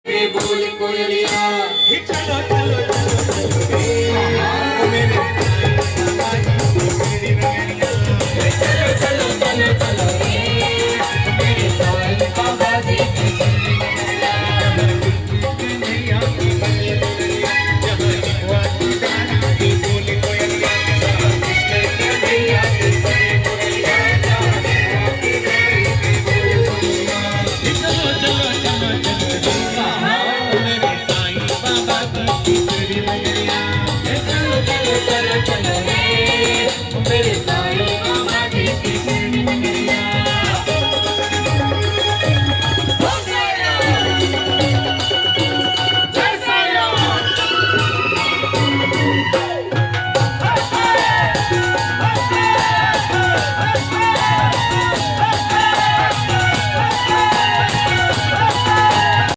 बोल कोयलिया चलो चलो चलो चलो मेरे चलो चलो चलो चलो मेरे साईं बाबा जी की